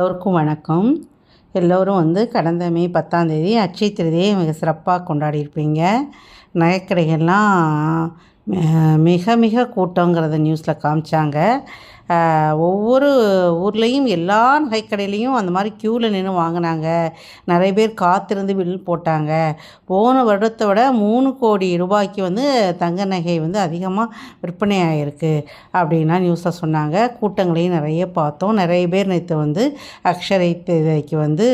எல்லோருக்கும் வணக்கம். எல்லோரும் கடந்த மே 10ஆம் தேதி அட்சய திருதியை மிக சிறப்பாக கொண்டாடியிருப்பீங்க. நகைக்கடைகள்லாம் மிக மிக கூட்டங்கிறத நியூஸில் காமிச்சாங்க. ஒவ்வொரு ஊர்லேயும் எல்லா நகைக்கடையிலையும் அந்த மாதிரி க்யூவில் நின்று வாங்கினாங்க. நிறைய பேர் காத்திருந்து பில் போட்டாங்க. போன வருடத்தை விட 3 கோடி ரூபாய்க்கு தங்க நகை அதிகமாக விற்பனை ஆகிருக்கு அப்படின்னா நியூஸில் சொன்னாங்க. கூட்டங்களையும் நிறைய பார்த்தோம். நிறைய பேர் நேற்று அக்ஷரை திருதிக்கு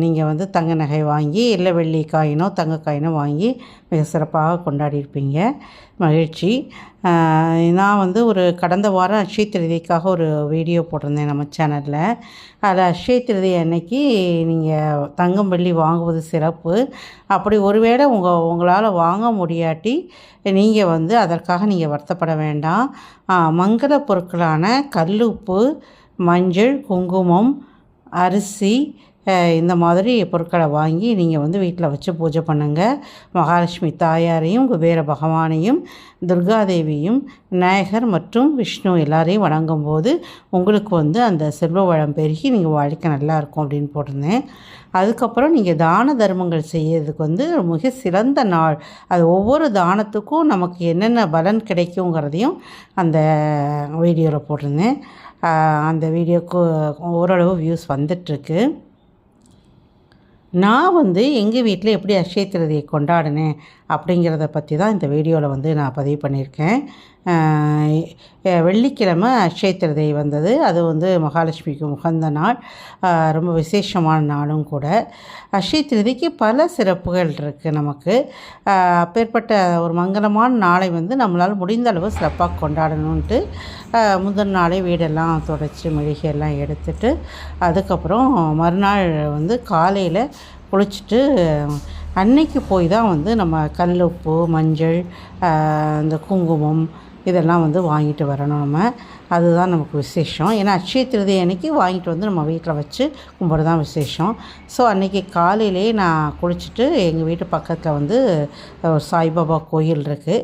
நீங்கள் தங்க நகை வாங்கி இல்லை வெள்ளி காயினோ தங்க காயினோ வாங்கி மிக சிறப்பாக கொண்டாடியிருப்பீங்க. மகிழ்ச்சி. நான் ஒரு கடந்த வாரம் அட்சய திருதிக்காக ஒரு வீடியோ போட்டிருந்தேன் நம்ம சேனலில். அதில் அட்சய திருதி அன்னைக்கு நீங்கள் தங்கம் வெள்ளி வாங்குவது சிறப்பு. அப்படி ஒருவேளை உங்களால் வாங்க முடியாட்டி நீங்கள் அதற்காக நீங்கள் வருத்தப்பட வேண்டாம். மங்கள பொருட்களான கல்லுப்பு, மஞ்சள், குங்குமம், அரிசி இந்த மாதிரி பொருட்களை வாங்கி நீங்கள் வீட்டில் வச்சு பூஜை பண்ணுங்கள். மகாலட்சுமி தாயாரையும் குபேர பகவானையும் துர்காதேவியும் விநாயகர் மற்றும் விஷ்ணு எல்லாரையும் வணங்கும்போது உங்களுக்கு அந்த செல்வ வளம் பெருகி நீங்கள் வாழ்க்கை நல்லாயிருக்கும் அப்படின்னு போட்டிருந்தேன். அதுக்கப்புறம் நீங்கள் தான தர்மங்கள் செய்யறதுக்கு மிக சிறந்த நாள். அது ஒவ்வொரு தானத்துக்கும் நமக்கு என்னென்ன பலன் கிடைக்குங்கிறதையும் அந்த வீடியோவில் போட்டிருந்தேன். அந்த வீடியோக்கு ஓரளவு வியூஸ் வந்துட்டுருக்கு. நான் எங்கள் வீட்டில் எப்படி அட்சய திருதியை கொண்டாடினேன் அப்படிங்கிறத பற்றி தான் இந்த வீடியோவில் நான் பதிவு பண்ணியிருக்கேன். வெள்ளிக்கிழமை அட்சய திருதியை வந்தது. அது மகாலட்சுமிக்கு உகந்த நாள், ரொம்ப விசேஷமான நாளும் கூட. அட்சய திருதிக்கு பல சிறப்புகள் இருக்குது நமக்கு. அப்பேற்பட்ட ஒரு மங்களமான நாளை நம்மளால் முடிந்த அளவு சிறப்பாக கொண்டாடணுன்ட்டு முதல் நாளே வீடெல்லாம் துடைச்சி மெழுகையெல்லாம் எடுத்துட்டு அதுக்கப்புறம் மறுநாள் காலையில் குளிச்சுட்டு அன்னைக்கு போய் தான் நம்ம கல்லுப்பு, மஞ்சள், இந்த குங்குமம் இதெல்லாம் வாங்கிட்டு வரணும். அதுதான் நமக்கு விசேஷம். ஏன்னா அட்சய திருதி அன்றைக்கி வாங்கிட்டு நம்ம வீட்டில் வச்சு கும்பிட்றது தான் விசேஷம். ஸோ அன்றைக்கி காலையிலே நான் குளிச்சுட்டு எங்கள் வீட்டு பக்கத்தில் சாய்பாபா கோயில் இருக்குது.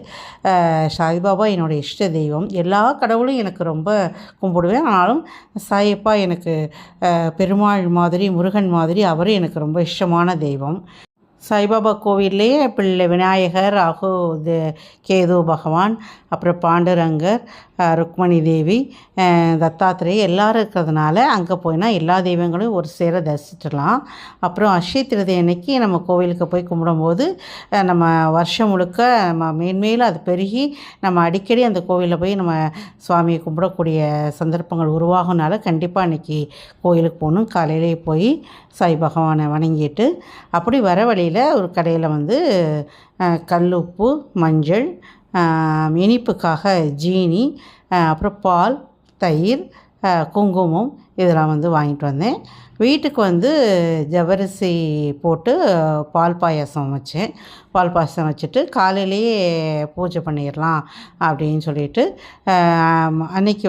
சாய்பாபா என்னோடய இஷ்ட தெய்வம். எல்லா கடவுளும் எனக்கு ரொம்ப கும்பிடுவேன். ஆனாலும் சாயப்பா எனக்கு பெருமாள் மாதிரி, முருகன் மாதிரி அவரும் எனக்கு ரொம்ப இஷ்டமான தெய்வம். சாய்பாபா கோவில்லையே பிள்ளை விநாயகர், ராகு, கேது பகவான், அப்புறம் பாண்டுரங்கர், ருக்மணி தேவி, தத்தாத்திரேயர் எல்லோரும் இருக்கிறதுனால அங்கே போயினா எல்லா தெய்வங்களையும் ஒரு சேர தரிசிச்சிடலாம். அப்புறம் அட்சய திருதி அன்னைக்கு நம்ம கோவிலுக்கு போய் கும்பிடும்போது நம்ம வருஷம் முழுக்க நம்ம மேன்மேலும் அது பெருகி நம்ம அடிக்கடி அந்த கோவிலில் போய் நம்ம சுவாமியை கும்பிடக்கூடிய சந்தர்ப்பங்கள் உருவாகுனால கண்டிப்பாக அன்றைக்கி கோவிலுக்கு போகணும். காலையிலே போய் சாய் பகவானை வணங்கிட்டு அப்படி வர வழியில் ஒரு கடையில் கல்லுப்பு, மஞ்சள், இனிப்புக்காக ஜீனி, அப்புறம் பால், தயிர், குங்குமம் இதெல்லாம் வாங்கிட்டு வந்தேன். வீட்டுக்கு ஜவ்வரிசி போட்டு பால் பாயாசம் வச்சேன். பால் பாயாசம் வச்சுட்டு காலையிலேயே பூஜை பண்ணிடலாம் அப்படின்னு சொல்லிட்டு அன்றைக்கி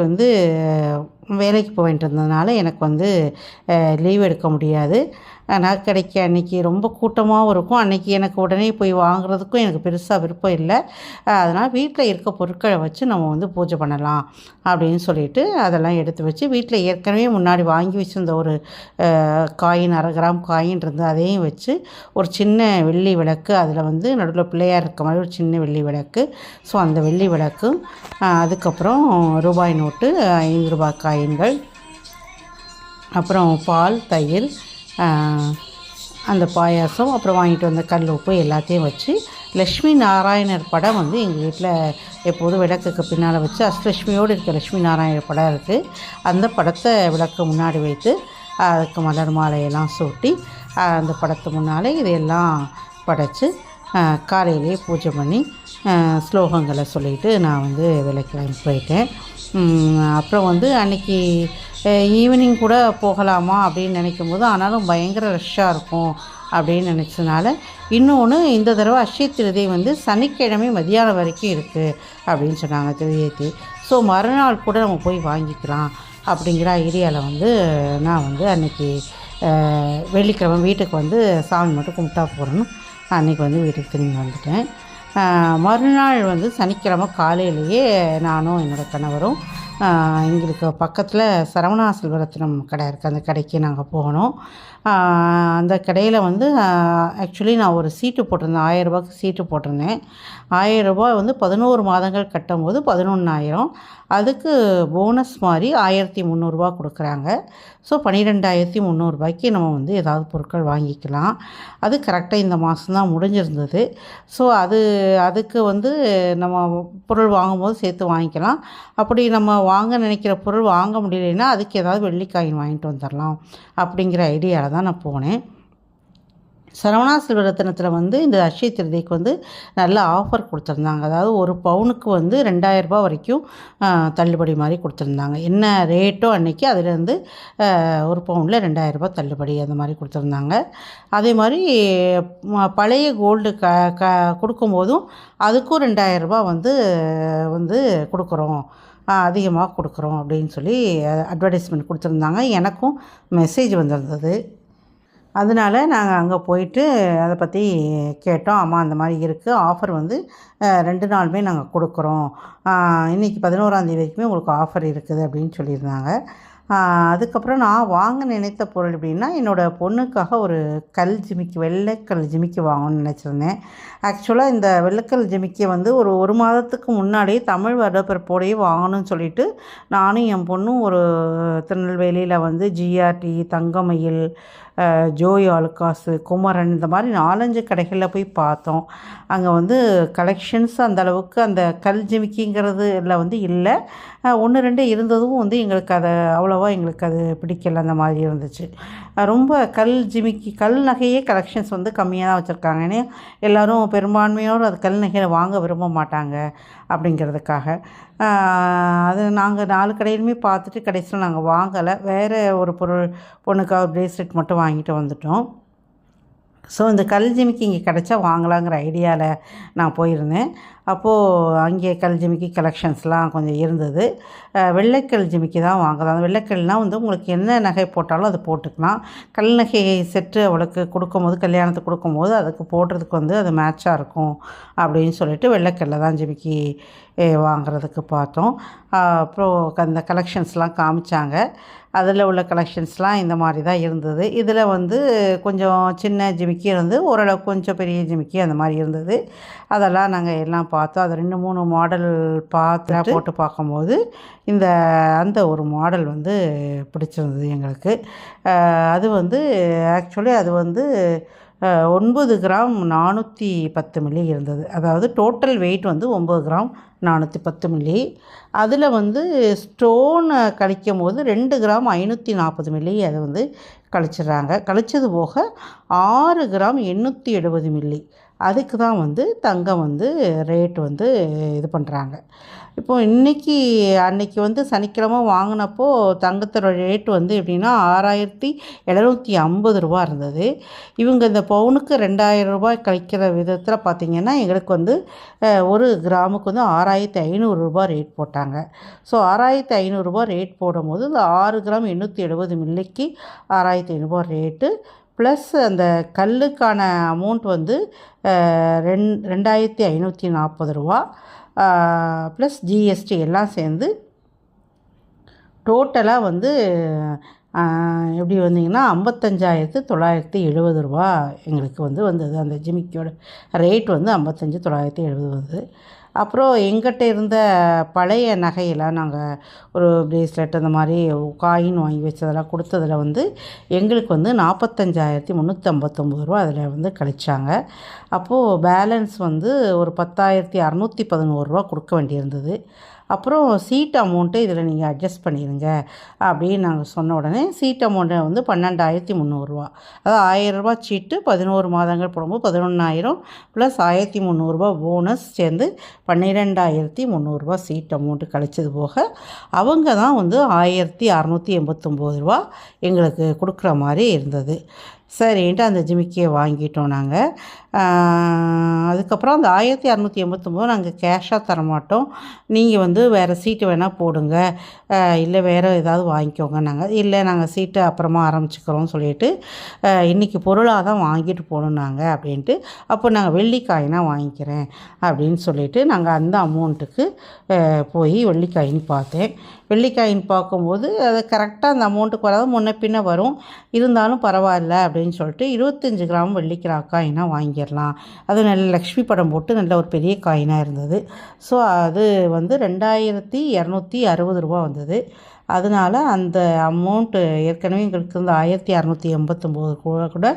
வேலைக்கு போயிட்டு இருந்ததுனால எனக்கு லீவ் எடுக்க முடியாது. நகைக்கடைக்கு அன்றைக்கி ரொம்ப கூட்டமாகவும் இருக்கும். அன்றைக்கி எனக்கு உடனே போய் வாங்குறதுக்கும் எனக்கு பெருசாக விருப்பம் இல்லை. அதனால் வீட்டில் இருக்க பொருட்களை வச்சு நம்ம பூஜை பண்ணலாம் அப்படின்னு சொல்லிட்டு அதெல்லாம் எடுத்து வச்சு வீட்டில் ஏற்கனவே முன்னாடி வாங்கி வச்சுருந்த ஒரு காயின், 1/2 கிராம் காயின் இருந்து அதையும் வச்சு ஒரு சின்ன வெள்ளி விளக்கு, அதில் நடுவில் பிள்ளையார் இருக்க மாதிரி ஒரு சின்ன வெள்ளி விளக்கு. ஸோ அந்த வெள்ளி விளக்கும், அதுக்கப்புறம் ரூபாய் நோட்டு, 5 ரூபாய் காயின்கள், அப்புறம் பால், தயிர், அந்த பாயாசம், அப்புறம் வாங்கிட்டு வந்த கல் உப்பு எல்லாத்தையும் வச்சு லக்ஷ்மி நாராயணர் படம் எங்கள் வீட்டில் எப்போதும் விளக்குக்கு பின்னால் வச்சு அஷ்டலட்சுமியோடு இருக்க லக்ஷ்மி நாராயணர் படம் இருக்குது. அந்த படத்தை விளக்கு முன்னாடி வைத்து அதுக்கு மலர் மாலையெல்லாம் சூட்டி அந்த படத்து முன்னாலே இதையெல்லாம் படைத்து காலையிலேயே பூஜை பண்ணி ஸ்லோகங்களை சொல்லிவிட்டு நான் விளக்கு போயிட்டேன். அப்புறம் அன்றைக்கி ஈவினிங் கூட போகலாமா அப்படின்னு நினைக்கும் போது ஆனாலும் பயங்கர ரஷ்ஷாக இருக்கும் அப்படின்னு நினச்சதுனால இன்னொன்று இந்த தடவை அட்சய திருதி சனிக்கிழமை மதியானம் வரைக்கும் இருக்குது அப்படின்னு சொன்னாங்க திருதியேற்றி. ஸோ மறுநாள் கூட நம்ம போய் வாங்கிக்கலாம் அப்படிங்கிற ஐடியாவில் நான் அன்றைக்கி வெள்ளிக்கிழமை வீட்டுக்கு சாமி மட்டும் கும்பிட்டா போகிறேன்னு அன்றைக்கி வீட்டுக்கு திரும்பி வந்துட்டேன். மறுநாள் சனிக்கிழமை காலையிலேயே நானும் என்னோடய கணவரும் எங்களுக்கு பக்கத்தில் சரவணா செல்வரத்னம் கடை இருக்குது. அந்த கடைக்கு நாங்கள் போனோம். அந்த கடையில் வந்து ஆக்சுவலி நான் ஒரு சீட்டு போட்டிருந்தேன். 1000 ரூபாய்க்கு சீட்டு போட்டிருந்தேன். 1000 ரூபாய் வந்து 11 மாதங்கள் கட்டும்போது 11,000. அதுக்கு போனஸ் மாதிரி 1300 கொடுக்குறாங்க. ஸோ 12,300 நம்ம வந்து ஏதாவது பொருட்கள் வாங்கிக்கலாம். அது கரெக்டாக இந்த மாதம் தான் முடிஞ்சிருந்தது. ஸோ அதுக்கு வந்து நம்ம பொருள் வாங்கும்போது சேர்த்து வாங்கிக்கலாம். அப்படி நம்ம வாங்க நினைக்கிற பொருள் வாங்க முடியலைன்னா அதுக்கு ஏதாவது வெள்ளிக்காயின் வாங்கிட்டு வந்துடலாம் அப்படிங்கிற ஐடியாவில் தான் நான் போனேன். சரவணா செல்வரத்னத்தில் வந்து இந்த அட்சய திருதிக்கு வந்து நல்ல ஆஃபர் கொடுத்துருந்தாங்க. அதாவது ஒரு பவுனுக்கு வந்து 2000 ரூபாய் வரைக்கும் தள்ளுபடி மாதிரி கொடுத்துருந்தாங்க. என்ன ரேட்டோ அன்றைக்கி அதுலேருந்து ஒரு பவுனில் 2000 ரூபாய் தள்ளுபடி அந்த மாதிரி கொடுத்துருந்தாங்க. அதே மாதிரி பழைய கோல்டு கொடுக்கும்போதும் அதுக்கும் 2000 ரூபாய் வந்து கொடுக்குறோம், அதிகமாக கொடுக்குறோம் அப்படின்னு சொல்லி அட்வர்டைஸ்மெண்ட் கொடுத்துருந்தாங்க. எனக்கும் மெசேஜ் வந்திருந்தது. அதனால் நாங்கள் அங்கே போயிட்டு அதை பற்றி கேட்டோம். ஆமாம், அந்த மாதிரி இருக்குது, ஆஃபர் வந்து 2 நாளுமே நாங்கள் கொடுக்குறோம், இன்றைக்கி 11ஆம் தேதி வரைக்குமே உங்களுக்கு ஆஃபர் இருக்குது அப்படின்னு சொல்லியிருந்தாங்க. அதுக்கப்புறம் நான் வாங்க நினைத்த பொருள் எப்படின்னா, என்னோடய பொண்ணுக்காக ஒரு வெள்ளைக்கல் ஜிமிக்கி வாங்கணும்னு நினச்சிருந்தேன். ஆக்சுவலாக இந்த வெள்ளைக்கல் ஜிமிக்கி வந்து ஒரு மாதத்துக்கு முன்னாடியே தமிழ் வருடப்பிறப்போடையே வாங்கணும்னு சொல்லிவிட்டு நானும் என் பொண்ணும் ஒரு திருநெல்வேலியில் வந்து ஜிஆர்டி, தங்கமயில், ஜோய் ஆலுக்காஸு, குமரன் இந்த மாதிரி 4-5 கடைகளில் போய் பார்த்தோம். அங்கே வந்து கலெக்ஷன்ஸ் அந்தளவுக்கு அந்த கல் ஜிமிக்கிங்கிறது வந்து இல்லை. 1-2 இருந்ததும் வந்து எங்களுக்கு அவ்வளோவா எங்களுக்கு அது பிடிக்கல. அந்த மாதிரி இருந்துச்சு. ரொம்ப கல் நகையே கலெக்ஷன்ஸ் வந்து கம்மியாக தான் வச்சுருக்காங்க. ஏன்னா எல்லோரும் பெரும்பான்மையோடு அது கல் நகையை வாங்க விரும்ப மாட்டாங்க அப்படிங்கிறதுக்காக. அது நாங்கள் 4 கடையிலுமே பார்த்துட்டு கடைசியில் நாங்கள் வாங்கலை. வேறு ஒரு பொண்ணுக்காக பிரேஸ்லெட் மட்டும் வாங்கிட்டு வந்துட்டோம். ஸோ இந்த கல் ஜிமிக்கி இங்கே கிடச்சா வாங்கலாங்கிற ஐடியாவில் நான் போயிருந்தேன். அப்போது அங்கே கல் ஜிமிக்கி கலெக்ஷன்ஸ்லாம் கொஞ்சம் இருந்தது. வெள்ளைக்கல் ஜிமிக்கி தான் வாங்கலாம். அந்த வெள்ளைக்கல்னால் வந்து உங்களுக்கு என்ன நகை போட்டாலும் அது போட்டுக்கலாம். கல் நகை செட்டு அவளுக்கு கொடுக்கும்போது, கல்யாணத்துக்கு கொடுக்கும்போது அதுக்கு போடுறதுக்கு வந்து அது மேட்சாக இருக்கும் அப்படின்னு சொல்லிட்டு வெள்ளைக்கல்லில் தான் ஜிமிக்கி வாங்கிறதுக்கு பார்த்தோம். அப்புறம் அந்த கலெக்ஷன்ஸ்லாம் காமிச்சாங்க. அதில் உள்ள கலெக்ஷன்ஸ்லாம் இந்த மாதிரி தான் இருந்தது. இதில் வந்து கொஞ்சம் சின்ன ஜிமிக்கி இருந்து, ஓரளவுக்கு கொஞ்சம் பெரிய ஜிமிக்கி அந்த மாதிரி இருந்தது. அதெல்லாம் நாங்கள் எல்லாம் பார்த்தோம். அதை 2-3 மாடல் போட்டு பார்க்கும்போது அந்த ஒரு மாடல் வந்து பிடிச்சிருந்தது எங்களுக்கு. அது வந்து ஆக்சுவலி அது வந்து 9 கிராம் 410 மில்லி இருந்தது. அதாவது டோட்டல் வெயிட் வந்து 9 கிராம் 410 மில்லி. அதில் வந்து ஸ்டோனை கழிக்கும் போது 2 கிராம் 540 மில்லி அதை வந்து கழிச்சிடுறாங்க. கழிச்சது போக 6 கிராம் 870 மில்லி அதுக்கு தான் வந்து தங்கம் வந்து ரேட் வந்து இது பண்ணுறாங்க. இப்போது அன்னைக்கு வந்து சனிக்கிழமை வாங்கினப்போ தங்கத்தோட ரேட் வந்து எப்படின்னா 6,750 ரூபா இருந்தது. இவங்க இந்த பவுனுக்கு 2,000 ரூபாய் கழிக்கிற விதத்தில் பார்த்திங்கன்னா எங்களுக்கு வந்து ஒரு கிராமுக்கு வந்து 6,500 ரூபா ரேட் போட்டாங்க. ஸோ 6,500 ரூபா ரேட் போடும்போது இந்த 6 கிராம் 870 மில்லிக்கு 6,500 ரூபா ரேட்டு ப்ளஸ் அந்த கல்லுக்கான அமௌண்ட் வந்து 2,540 ரூபா ப்ளஸ் ஜிஎஸ்டி எல்லாம் சேர்ந்து டோட்டலாக வந்து எப்படி வந்தீங்கன்னா 55,970 ரூபா எங்களுக்கு வந்தது. அந்த ஜிமிக்கியோட ரேட் வந்து 55,970 வந்தது. அப்புறம் எங்கிட்ட இருந்த பழைய நகையெல்லாம் நாங்கள் ஒரு பிரேஸ்லெட் அந்த மாதிரி காயின் வாங்கி வச்சதெல்லாம் கொடுத்ததில் வந்து எங்களுக்கு வந்து 45,359 ரூபா அதில் வந்து கழிச்சாங்க. அப்போது பேலன்ஸ் வந்து ஒரு 10,611 ரூபா கொடுக்க வேண்டியிருந்தது. அப்புறம் சீட் அமௌண்ட்டு இதில் நீங்கள் அட்ஜஸ்ட் பண்ணிடுங்க அப்படின்னு நாங்கள் சொன்ன உடனே சீட் அமௌண்ட்டை வந்து 12,300 ரூபா. அதாவது 1,000 ரூபா சீட்டு 11 மாதங்கள் போடும்போது 11,000 ப்ளஸ் 1,300 ரூபா போனஸ் சேர்ந்து 12,300 ரூபா சீட் அமௌண்ட்டு கழிச்சது போக அவங்க தான் வந்து 1,689 ரூபா எங்களுக்கு கொடுக்குற மாதிரி இருந்தது. சரின்ட்டு அந்த ஜிமிக்கியை வாங்கிட்டோம் நாங்கள். அதுக்கப்புறம் அந்த 1689 நாங்கள் கேஷாக தரமாட்டோம், நீங்கள் வந்து வேறு சீட்டு வேணால் போடுங்க, இல்லை வேறு ஏதாவது வாங்கிக்கோங்க. இல்லை நாங்கள் சீட்டு அப்புறமா ஆரம்பிச்சுக்கிறோம் சொல்லிட்டு இன்றைக்கி பொருளாக தான் வாங்கிட்டு போகணும் நாங்கள் அப்படின்ட்டு. அப்போ நாங்கள் வெள்ளிக்காயினாக வாங்கிக்கிறேன் அப்படின்னு சொல்லிவிட்டு நாங்கள் அந்த அமௌண்ட்டுக்கு போய் வெள்ளிக்காயின்னு பார்த்தேன். வெள்ளிக்காயின் பார்க்கும்போது அது கரெக்டாக அந்த அமௌண்ட்டுக்கு வராது, முன்ன பின்ன வரும், இருந்தாலும் பரவாயில்ல அப்படின்னு சொல்லிட்டு 25 கிராம் வெள்ளிக்கிரா காயினாக வாங்கிடலாம். அது நல்ல லக்ஷ்மி படம் போட்டு நல்ல ஒரு பெரிய காயினாக இருந்தது. ஸோ அது வந்து 2260 ரூபா வந்தது. அதனால் அந்த அமௌண்ட்டு ஏற்கனவே எங்களுக்கு வந்து 1689 கூட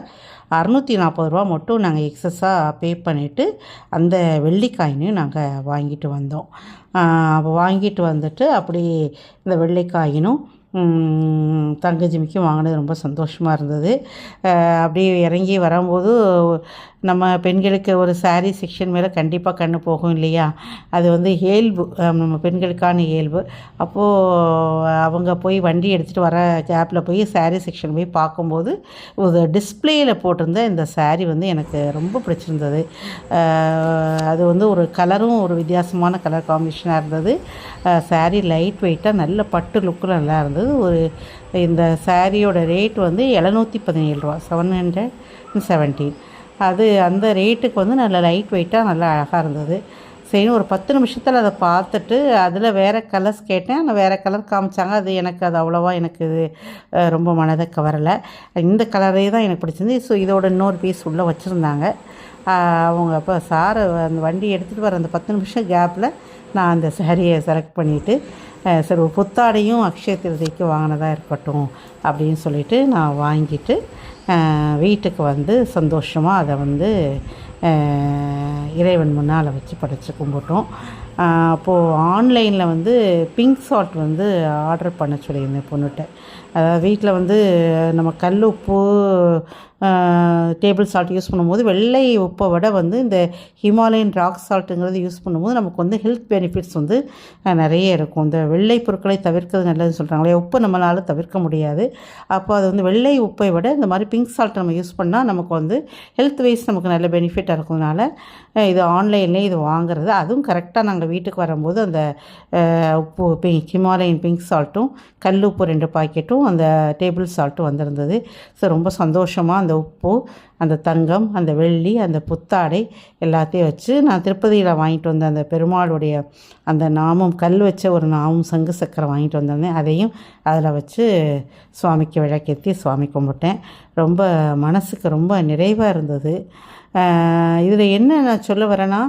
640 ரூபா மட்டும் நாங்கள் எக்ஸஸாக பே பண்ணிவிட்டு அந்த வெள்ளிக்காயினையும் நாங்கள் வாங்கிட்டு வந்தோம். அப்போ வாங்கிட்டு வந்துட்டு அப்படி இந்த வெள்ளிக்காயினும் தங்க ஜிமிக்கும் வாங்கினது ரொம்ப சந்தோஷமாக இருந்தது. அப்படியே இறங்கி வரும்போது நம்ம பெண்களுக்கு ஒரு சாரீ செக்ஷன் மேலே கண்டிப்பாக கண்ணு போகும் இல்லையா, அது வந்து இயல்பு, நம்ம பெண்களுக்கான இயல்பு. அப்போது அவங்க போய் வண்டி எடுத்துகிட்டு வர கேப்பில் போய் சாரீ செக்ஷன் போய் பார்க்கும்போது ஒரு டிஸ்பிளேயில் போட்டிருந்த இந்த சாரீ வந்து எனக்கு ரொம்ப பிடிச்சிருந்தது. அது வந்து ஒரு கலரும் ஒரு வித்தியாசமான கலர் காம்பினேஷனாக இருந்தது. சாரீ லைட் வெயிட்டாக நல்ல பட்டு லுக்கில் நல்லா இருந்தது. இந்த சாரியோட ரேட் வந்து 717 ரூபா, 717. அது அந்த ரேட்டுக்கு வந்து நல்ல லைட் வெயிட்டாக நல்லா அழகாக இருந்தது. சரி, ஒரு 10 நிமிஷத்தில் அதை பார்த்துட்டு அதில் வேறு கலர்ஸ் கேட்டேன். ஆனால் வேறு கலர் காமிச்சாங்க. அது அவ்வளோவா எனக்கு ரொம்ப மனதை கவரலை. இந்த கலரே தான் எனக்கு பிடிச்சிருந்து. ஸோ இதோட இன்னொரு பீஸ் உள்ளே வச்சுருந்தாங்க. அவங்க அப்போ சாரை அந்த வண்டி எடுத்துகிட்டு வர அந்த 10 நிமிஷம் கேப்பில் நான் அந்த சாரியை செலக்ட் பண்ணிவிட்டு சரி ஒரு புத்தாடையும் அக்ஷய திருதிக்கு வாங்கினதாக இருக்கட்டும் அப்படின்னு சொல்லிவிட்டு நான் வாங்கிட்டு வீட்டுக்கு வந்து சந்தோஷமாக அதை வந்து இறைவன் முன்னால் வச்சு படைச்சு கும்பிட்டோம். அப்போது ஆன்லைனில் வந்து பிங்க் சால்ட் வந்து ஆர்டர் பண்ண சொல்லியிருந்தேன் பொண்ணுகிட்ட. அதாவது வீட்டில் வந்து நம்ம கல் உப்பு டேபிள் சால்ட் யூஸ் பண்ணும்போது வெள்ளை உப்பை விட வந்து இந்த ஹிமாலயன் ராக் சால்ட்டுங்கிறது யூஸ் பண்ணும்போது நமக்கு வந்து ஹெல்த் பெனிஃபிட்ஸ் வந்து நிறைய இருக்கும். இந்த வெள்ளை பொருட்களை தவிர்க்கிறது நல்லதுன்னு சொல்கிறாங்களே, உப்பு நம்மளால் தவிர்க்க முடியாது. அப்போ அது வந்து வெள்ளை உப்பை விட இந்த மாதிரி பிங்க் சால்ட் நம்ம யூஸ் பண்ணால் நமக்கு வந்து ஹெல்த் வைஸ் நமக்கு நல்ல பெனிஃபிட்டாக இருக்கிறதுனால இது ஆன்லைன்லேயே இது வாங்குறது. அதுவும் கரெக்டாக நாங்கள் வீட்டுக்கு வரும்போது அந்த உப்பு ஹிமாலயன் பிங்க் சால்ட்டும் கல் உப்பு 2 பாக்கெட்டும் அந்த டேபிள் சால்ட்டும் வந்திருந்தது. ஸோ ரொம்ப சந்தோஷமாக அந்த உப்பு, அந்த தங்கம், அந்த வெள்ளி, அந்த புத்தாடை எல்லாத்தையும் வச்சு நான் திருப்பதியில் வாங்கிட்டு வந்த அந்த பெருமாளுடைய அந்த நாமம் கல் வச்ச ஒரு நாமம் சங்கு சக்கரை வாங்கிட்டு வந்திருந்தேன். அதையும் அதில் வச்சு சுவாமிக்கு விளக்கேற்றி சுவாமி கும்பிட்டேன். ரொம்ப மனசுக்கு ரொம்ப நிறைவாக இருந்தது. இதில் என்ன நான் சொல்ல வரேன்னா,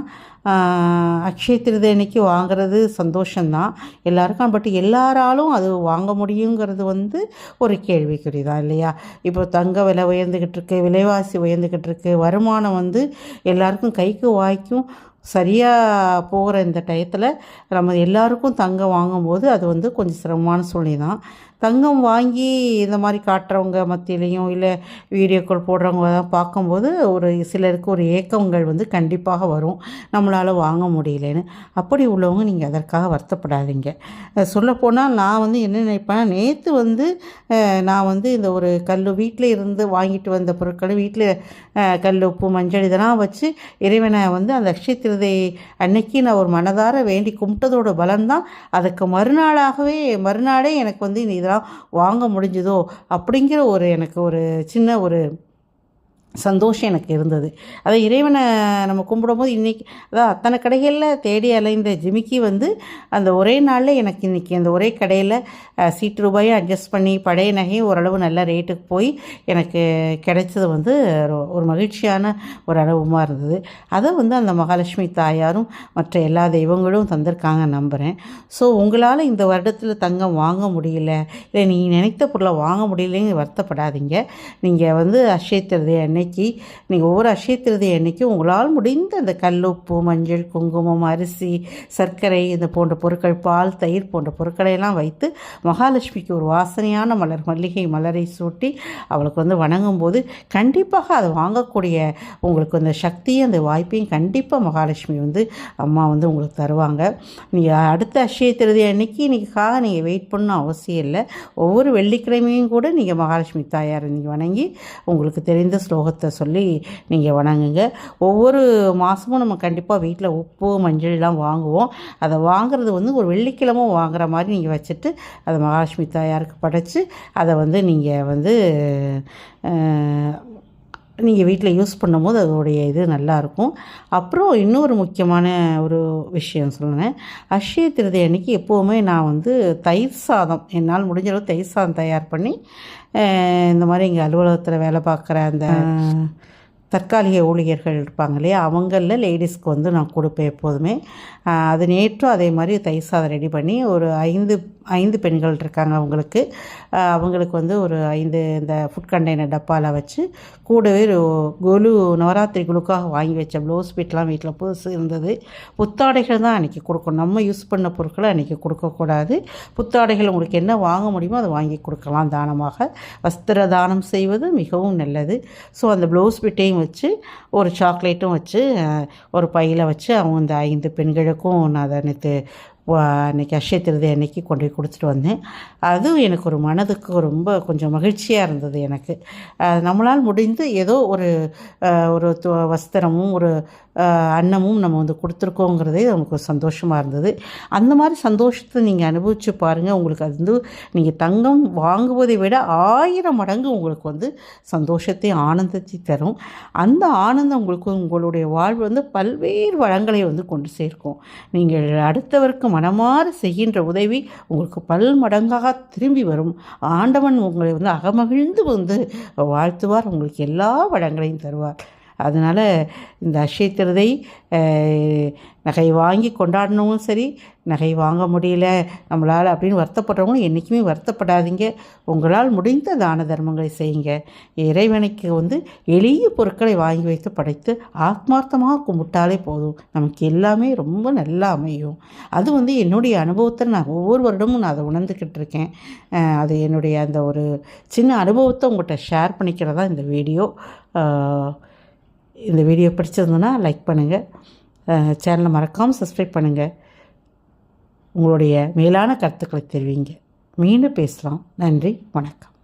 அக்ஷய திருதி அன்னைக்கு வாங்கிறது சந்தோஷம்தான் எல்லாருக்கும். பட் எல்லாராலும் அது வாங்க முடியுங்கிறது வந்து ஒரு கேள்விக்குறி தான் இல்லையா? இப்போ தங்க விலை உயர்ந்துக்கிட்டு இருக்கு, விலைவாசி உயர்ந்துக்கிட்டு இருக்கு, வருமானம் வந்து எல்லாருக்கும் கைக்கு வாய்க்கும் சரியாக போகிற இந்த டயத்தில் நம்ம எல்லாருக்கும் தங்கம் வாங்கும்போது அது வந்து கொஞ்சம் சிரமமான சூழ்நிலை தான். தங்கம் வாங்கி இந்த மாதிரி காட்டுறவங்க மத்தியிலையும் இல்லை வீடியோக்கள் போடுறவங்க தான் பார்க்கும்போது ஒரு சிலருக்கு ஒரு ஏக்கங்கள் வந்து கண்டிப்பாக வரும், நம்மளால் வாங்க முடியலன்னு. அப்படி உள்ளவங்க நீங்கள் அதற்காக வருத்தப்படாதீங்க. சொல்லப்போனால் நான் வந்து என்ன நினைப்பேன், நேற்று வந்து நான் வந்து இந்த ஒரு வீட்டில் இருந்து வாங்கிட்டு வந்த பொருட்கள் வீட்டில் கல் உப்பு மஞ்சள் இதெல்லாம் வச்சு இறைவனை வந்து அந்த அக்ஷய திருதி அன்னைக்கு நான் ஒரு மனதார வேண்டி கும்பிட்டதோட பலன்தான் அதுக்கு மறுநாளே எனக்கு வந்து இதெல்லாம் வாங்க முடிஞ்சதோ அப்படிங்கிற ஒரு எனக்கு ஒரு சின்ன ஒரு சந்தோஷம் எனக்கு இருந்தது. அதை இறைவனை நம்ம கும்பிடும்போது இன்றைக்கி அதான் அத்தனை கடைகளில் தேடி அலைந்த ஜிமிக்கி வந்து அந்த ஒரே நாளில் எனக்கு இன்றைக்கி அந்த ஒரே கடையில் சீட்டு ரூபாயும் அட்ஜஸ்ட் பண்ணி பழைய நகையும் ஓரளவு நல்ல ரேட்டுக்கு போய் எனக்கு கிடைச்சது வந்து ஒரு மகிழ்ச்சியான ஒரு அனுபவமாக இருந்தது. அதை வந்து அந்த மகாலட்சுமி தாயாரும் மற்ற எல்லா தெய்வங்களும் தந்திருக்காங்க நம்புகிறேன். ஸோ உங்களால் இந்த வருடத்தில் தங்கம் வாங்க முடியல, இல்லை நீங்கள் நினைத்த பொருளை வாங்க முடியலைன்னு வருத்தப்படாதீங்க. நீங்கள் வந்து அக்ஷய திருதி அன்னைக்கு நீங்கள் ஒவ்வொரு அக்ஷய திருதியை அன்னைக்கும் உங்களால் முடிந்த அந்த கல்லுப்பு, மஞ்சள், குங்குமம், அரிசி, சர்க்கரை இந்த போன்ற பொருட்கள், பால், தயிர் போன்ற பொருட்களையெல்லாம் வைத்து மகாலட்சுமிக்கு ஒரு வாசனையான மல்லிகை மலரை சூட்டி அவளுக்கு வணங்கும் போது கண்டிப்பாக அதை வாங்கக்கூடிய உங்களுக்கு அந்த சக்தியும் அந்த வாய்ப்பையும் கண்டிப்பாக மகாலட்சுமி அம்மா உங்களுக்கு தருவாங்க. நீங்கள் அடுத்த அக்ஷய திருதி அன்னைக்கு இன்றைக்காக நீங்கள் வெயிட் பண்ணணும் அவசியம் இல்லை. ஒவ்வொரு வெள்ளிக்கிழமையும் கூட நீங்கள் மகாலட்சுமி தாயாரை நீங்கள் வணங்கி உங்களுக்கு தெரிந்த ஸ்லோகத்தை சொல்லி நீங்கள் வணங்குங்க. ஒவ்வொரு மாதமும் நம்ம கண்டிப்பாக வீட்டில் உப்பு, மஞ்சள்லாம் வாங்குவோம். அதை வாங்குறது ஒரு வெள்ளிக்கிழமை வாங்குகிற மாதிரி நீங்கள் வச்சுட்டு அதை மகாலட்சுமி தாயாருக்கு படைச்சி அதை நீங்கள் வீட்டில் யூஸ் பண்ணும்போது அதோடைய இது நல்லாயிருக்கும். அப்புறம் இன்னொரு முக்கியமான ஒரு விஷயம் சொல்லுங்கள். அக்ஷய திருதி அன்றைக்கி எப்போவுமே நான் தயிர் சாதம் என்னால் முடிஞ்ச அளவு தயிர் சாதம் தயார் பண்ணி இந்த மாதிரி எங்கள் அலுவலகத்தில் வேலை பார்க்குற அந்த தற்காலிக ஊழியர்கள் இருப்பாங்க இல்லையா, அவங்களில் லேடிஸ்க்கு நான் கொடுப்பேன் எப்போதுமே. அது நேற்றும் அதே மாதிரி தயிர் சாதம் ரெடி பண்ணி ஒரு 5 பெண்கள் இருக்காங்க. அவங்களுக்கு ஒரு 5 இந்த ஃபுட் கண்டெய்னர் டப்பாவில் வச்சு கூடவே ஒரு நவராத்திரி குழுக்காக வாங்கி வச்ச ப்ளவுஸ் பீட்லாம் வீட்டில் புதுசு இருந்தது. புத்தாடைகள் தான் அன்றைக்கி கொடுக்கணும், நம்ம யூஸ் பண்ண பொருட்களை அன்றைக்கி கொடுக்கக்கூடாது. புத்தாடைகள் உங்களுக்கு என்ன வாங்க முடியுமோ அதை வாங்கி கொடுக்கலாம் தானமாக. வஸ்திர தானம் செய்வது மிகவும் நல்லது. ஸோ அந்த ப்ளவுஸ் பீட்டையும் வச்சு ஒரு சாக்லேட்டும் வச்சு ஒரு பையில் வச்சு அவங்க இந்த 5 பெண்களுக்கும் நான் அதை அன்றைக்கி அக்ஷய திருதி அன்றைக்கி கொண்டு போய் கொடுத்துட்டு வந்தேன். அதுவும் எனக்கு ஒரு மனதுக்கு ரொம்ப கொஞ்சம் மகிழ்ச்சியாக இருந்தது. எனக்கு நம்மளால் முடிந்து ஏதோ ஒரு வஸ்திரமும் ஒரு அன்னமும் நம்ம கொடுத்துருக்கோங்கிறதே நமக்கு ஒரு சந்தோஷமாக இருந்தது. அந்த மாதிரி சந்தோஷத்தை நீங்கள் அனுபவித்து பாருங்கள். உங்களுக்கு அது நீங்கள் தங்கம் வாங்குவதை விட 1000 மடங்கு உங்களுக்கு சந்தோஷத்தை, ஆனந்தத்தை தரும். அந்த ஆனந்தம் உங்களுடைய வாழ்வு பல்வேறு வளங்களை கொண்டு சேர்க்கும். நீங்கள் அடுத்தவருக்கு மனமாற செய்கின்ற உதவி உங்களுக்கு பல்மடங்காக திரும்பி வரும். ஆண்டவன் உங்களை அகமகிழ்ந்து வாழ்த்துவார், உங்களுக்கு எல்லா வளங்களையும் தருவார். அதனால் இந்த அக்ஷய திருதி நகை வாங்கி கொண்டாடணும், சரி நகை வாங்க முடியல நம்மளால் அப்படின்னு வருத்தப்படுறவங்களும் என்றைக்குமே வருத்தப்படாதீங்க. உங்களால் முடிந்த தான தர்மங்களை செய்யுங்க. இறைவனுக்கு எளிய பொருட்களை வாங்கி வைத்து படைத்து ஆத்மார்த்தமாக கும்பிட்டாலே போதும், நமக்கு எல்லாமே ரொம்ப நல்லா அமையும். அது என்னுடைய அனுபவத்தில் நான் ஒவ்வொரு வருடமும் நான் அதை உணர்ந்துக்கிட்டு இருக்கேன். அது என்னுடைய அந்த ஒரு சின்ன அனுபவத்தை உங்கள்கிட்ட ஷேர் பண்ணிக்கிறதா இந்த வீடியோ. இந்த வீடியோ பிடிச்சிருந்ததுன்னா லைக் பண்ணுங்கள், சேனலை மறக்காமல் சப்ஸ்கிரைப் பண்ணுங்கள், உங்களுடைய மேலான கருத்துக்களை தெரிவிங்க. மீண்டும் பேசலாம். நன்றி, வணக்கம்.